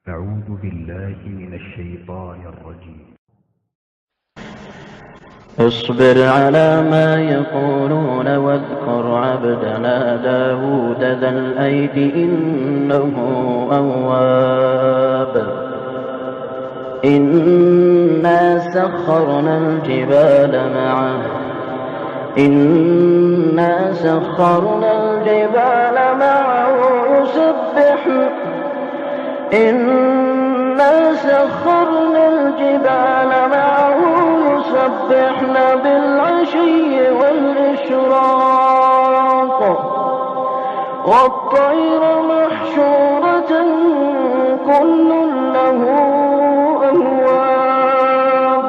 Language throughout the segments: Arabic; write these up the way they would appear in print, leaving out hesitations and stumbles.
أعوذ بالله من الشيطان الرجيم. اصبر على ما يقولون واذكر عبدنا داود ذا الأيد إنه أواب. إنا سخرنا الجبال معه يسبحن بالعشي والإشراق والطير محشورة كل له أواب.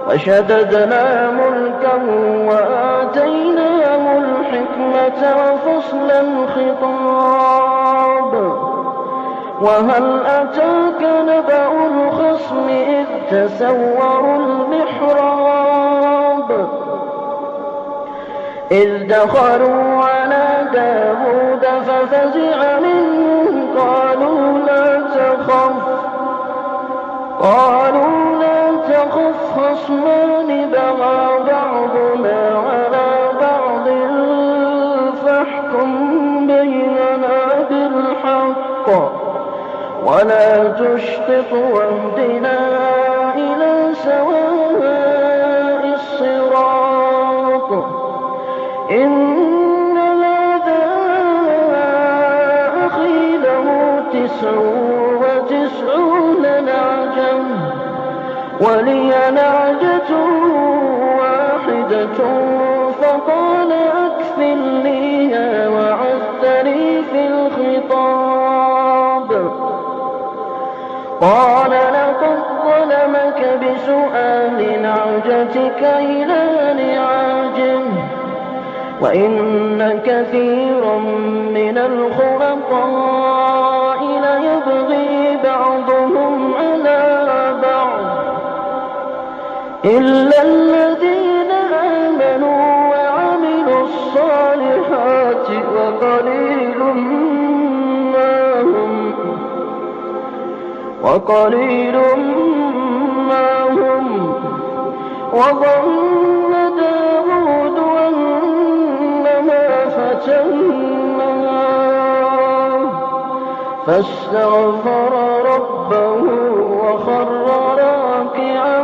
وشددنا ملكه وآتيناه الحكمة وفصل الخطاب. وهل أتاك نبأ الخصم إذ تسوروا المحراب إذ دخلوا على داود ففزع منهم قالوا لا تخف خصمان بغى بعضنا على بعض فاحكم بيننا بالحق ولا تشطط واهدنا إلى سواء الصراط. إن هذا أخي له 99 نعجة ولي نعجة واحدة فقال أكفلنيها وعزني في الخطاب. قال لقد ظلمك بسؤال نعجتك إلى نعاجه وإن كثيرا من الخلطاء ليبغي بعضهم على بعض إلا الذين آمنوا وعملوا الصالحات وقليل ما هم. وظن داود أنما فتناه فاستغفر ربه وخر راكعا